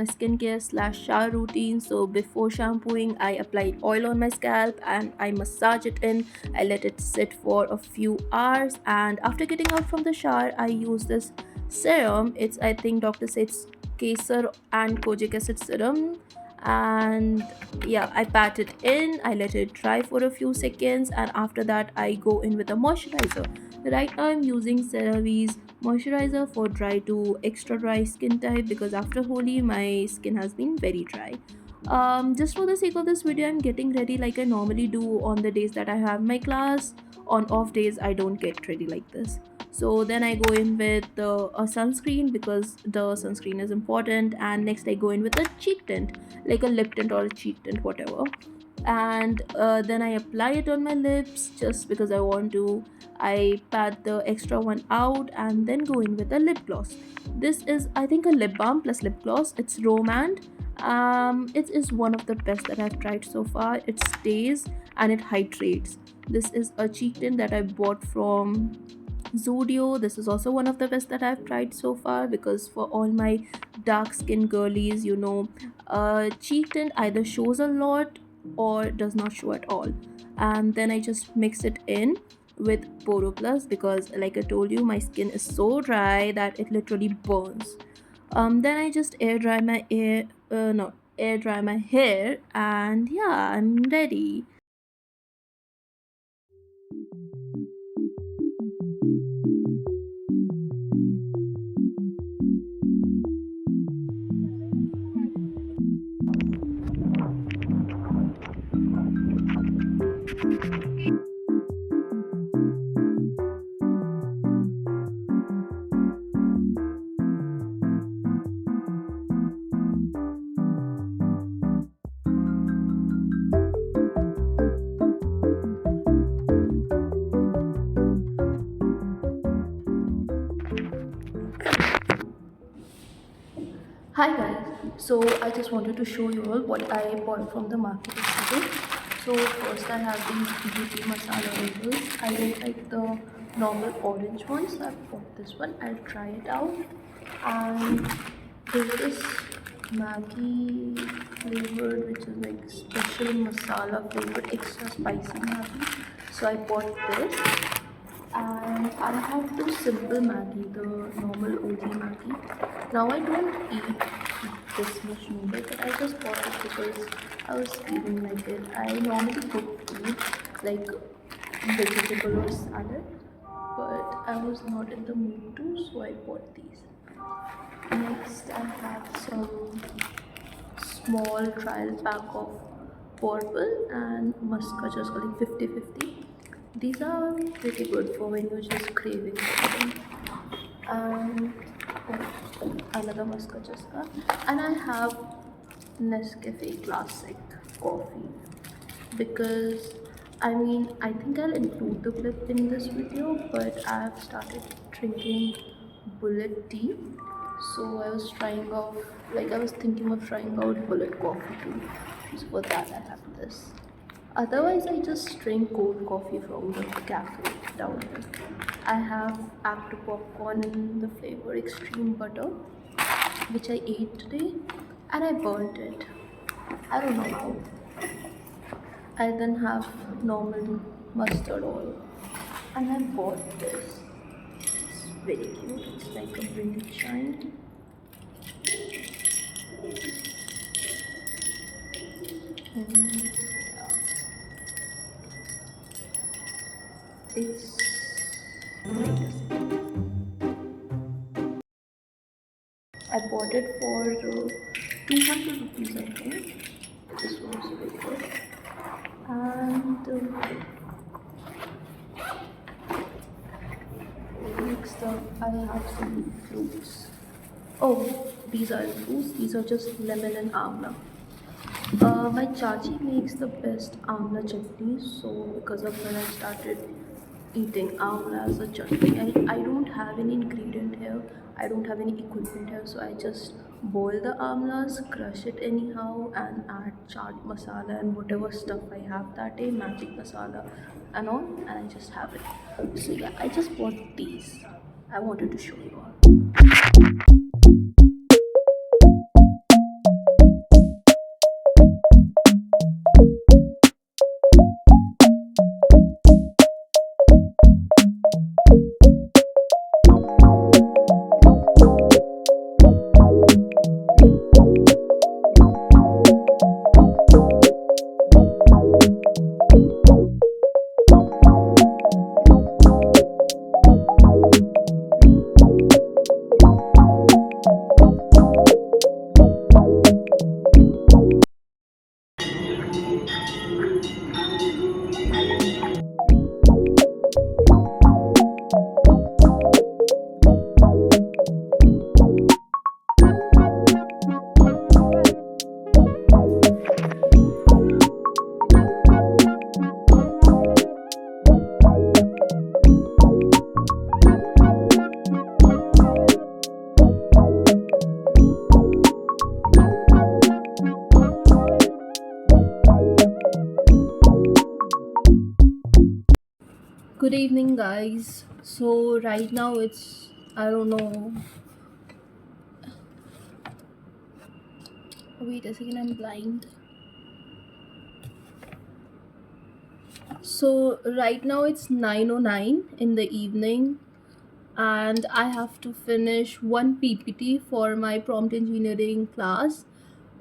skincare slash shower routine. So before shampooing, I apply oil on my scalp and I massage it in. I let it sit for a few hours, and after getting out from the shower, I use this serum. It's, I think doctor says, Kesar and kojic acid serum. And yeah, I pat it in, I let it dry for a few seconds, and after that I go in with a moisturizer. Right now I'm using CeraVe's moisturizer for dry to extra dry skin type, because after Holi my skin has been very dry. Just for the sake of this video, I'm getting ready like I normally do on the days that I have my class. On off days I don't get ready like this. So then I go in with a sunscreen, because the sunscreen is important, and next I go in with a cheek tint, like a lip tint or a cheek tint, whatever. And then I apply it on my lips just because I want to. I pat the extra one out and then go in with a lip gloss. This is, I think, a lip balm plus lip gloss. It's Romand. It is one of the best that I've tried so far. It stays and it hydrates. This is a cheek tint that I bought from Zudio. This is also one of the best that I've tried so far, because for all my dark skin girlies, cheek tint either shows a lot or does not show at all. And then I just mix it in with Poro Plus, because like I told you, my skin is so dry that it literally burns. Then I just air dry my hair, and yeah, I'm ready. Hi guys, so I just wanted to show you all what I bought from the market yesterday. So first I have these beauty masala oils. I don't like the normal orange ones, so I bought this one. I'll try it out. And there's this Maggi flavored, which is like special masala flavored, extra spicy Maggi. So I bought this, and I have the simple Maggi, the normal OG Maggi. Now I don't eat this much noodle, but I just bought it because I was feeling like it. I normally cook food like vegetable or salad, but I was not in the mood to, so I bought these. Next, I have some small trial pack of purple and muska, just like 50-50. These are pretty good for when you're just craving something. And another muska chaska. And I have Nescafe Classic coffee, because I think I'll include the clip in this video, but I've started drinking bullet tea. So I was trying out, like I was thinking of trying out bullet coffee too. So for that I have this. Otherwise, I just drink cold coffee from the cafe down here. I have Acto popcorn in the flavor extreme butter, which I ate today, and I burnt it. I don't know how. I then have normal mustard oil, and I bought this. It's very cute. It's like a wind chime. And yeah, it's I bought it for 200 rupees, I think. This was very good. And next up, I have some fruits. Oh, these are fruits. These are just lemon and amla. My chachi makes the best amla chutney, so because of her, I started eating amla as a chutney. I don't have any ingredient here, I don't have any equipment here, so I just boil the amlas, crush it anyhow, and add chaat masala and whatever stuff I have that day, magic masala and all, and I just have it. So yeah, I just bought these. I wanted to show you all. Good evening, guys. So, right now it's, I don't know, wait a second, I'm blind. So, right now it's 9:09 in the evening, and I have to finish one PPT for my prompt engineering class.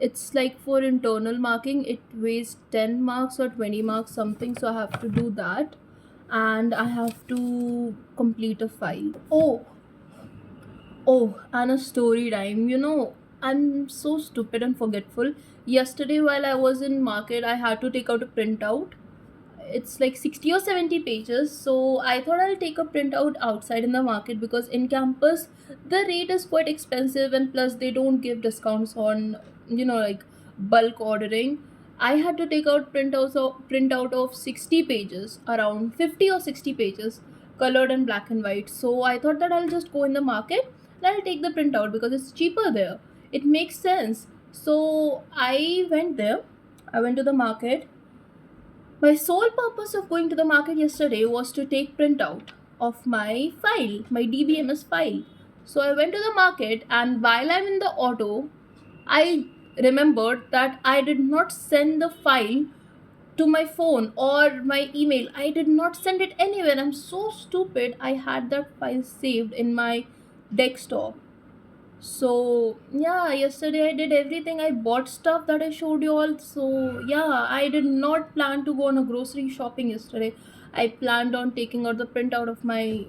It's like for internal marking, it weighs 10 marks or 20 marks something, so I have to do that, and I have to complete a file. Oh, and a story time. I'm so stupid and forgetful. Yesterday, while I was in market, I had to take out a printout. It's like 60 or 70 pages. So I thought I'll take a printout outside in the market because in campus, the rate is quite expensive, and plus, they don't give discounts on, like bulk ordering. I had to take out printout of 60 pages, around 50 or 60 pages, colored in black and white. So I thought that I'll just go in the market and I'll take the printout because it's cheaper there. It makes sense. So I went there. I went to the market. My sole purpose of going to the market yesterday was to take printout of my file, my DBMS file. So I went to the market, and while I'm in the auto, I remembered that I did not send the file to my phone or my email. I did not send it anywhere. I'm so stupid. I had that file saved in my desktop. So yeah, yesterday I did everything. I bought stuff that I showed you all. So yeah, I did not plan to go on a grocery shopping yesterday. I planned on taking out the printout of my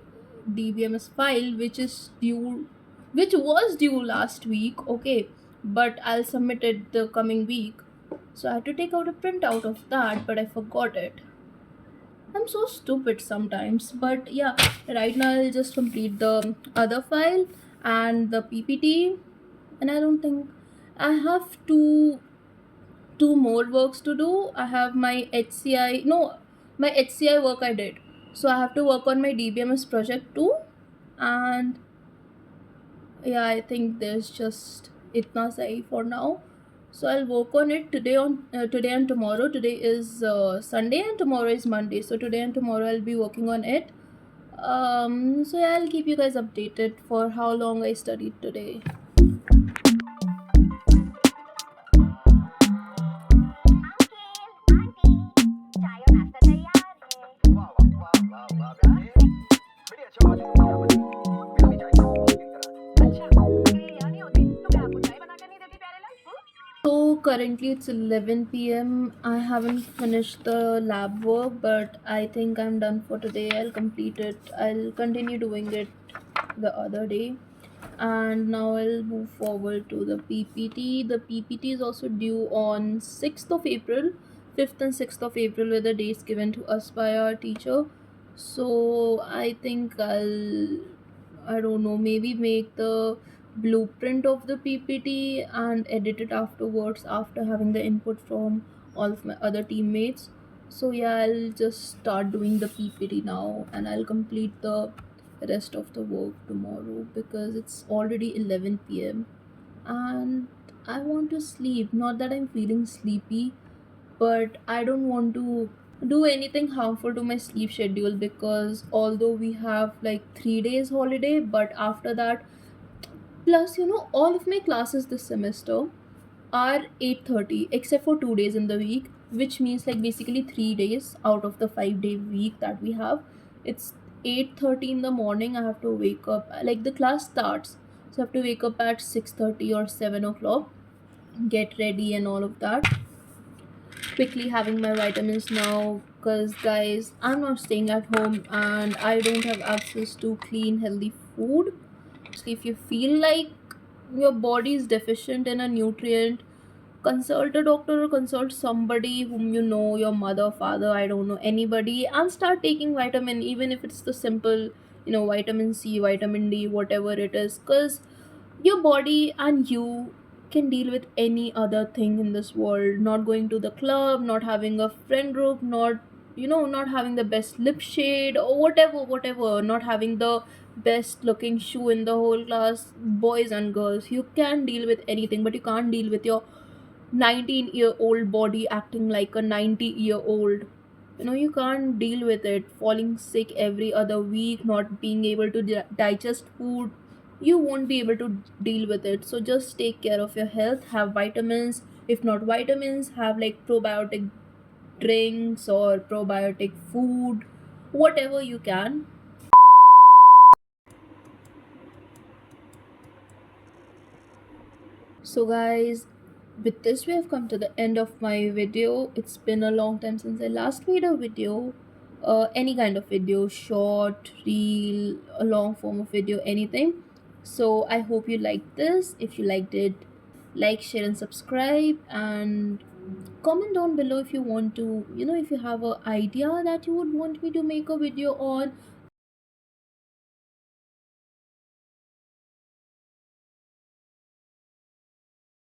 DBMS file, which was due last week. Okay, but I'll submit it the coming week. So I had to take out a printout of that, but I forgot it. I'm so stupid sometimes, but yeah, right now I'll just complete the other file and the PPT, and I don't think I have two more works to do. I have my HCI, no, my HCI work I did, so I have to work on my DBMS project too, and yeah, I think there's just itna sahi for now. So I'll work on it today and tomorrow. Today is Sunday and tomorrow is Monday. So today and tomorrow I'll be working on it. So yeah, I'll keep you guys updated for how long I studied today. So currently it's 11 p.m. I haven't finished the lab work, but I think I'm done for today. I'll complete it. I'll continue doing it the other day. And now I'll move forward to the PPT. The PPT is also due on 6th of April, 5th and 6th of April were the dates given to us by our teacher. So I think I don't know, maybe make the blueprint of the PPT and edit it afterwards after having the input from all of my other teammates. So yeah, I'll just start doing the PPT now, and I'll complete the rest of the work tomorrow because it's already 11 p.m. and I want to sleep. Not that I'm feeling sleepy, but I don't want to do anything harmful to my sleep schedule because although we have like 3 days holiday, but after that, plus all of my classes this semester are 8:30 except for 2 days in the week, which means like basically 3 days out of the 5-day week that we have. It's 8:30 in the morning. I have to wake up, like the class starts, so I have to wake up at 6:30 or 7 o'clock, get ready and all of that, quickly having my vitamins now because guys, I'm not staying at home and I don't have access to clean healthy food. If you feel like your body is deficient in a nutrient, consult a doctor or consult somebody whom you know, your mother, father, I don't know, anybody, and start taking vitamin, even if it's the simple vitamin C, vitamin D, whatever it is, because your body and you can deal with any other thing in this world. Not going to the club, not having a friend group, not having the best lip shade or whatever, not having the best looking shoe in the whole class, boys and girls, you can deal with anything, but you can't deal with your 19-year-old body acting like a 90-year-old. You can't deal with it, falling sick every other week, not being able to digest food. You won't be able to deal with it. So just take care of your health, have vitamins. If not vitamins, have like probiotic drinks or probiotic food, whatever you can. So guys, with this we have come to the end of my video. It's been a long time since I last made a video. Any kind of video, short, reel, a long form of video, anything. So I hope you liked this. If you liked it, like, share and subscribe, and comment down below if you want to, if you have a idea that you would want me to make a video on,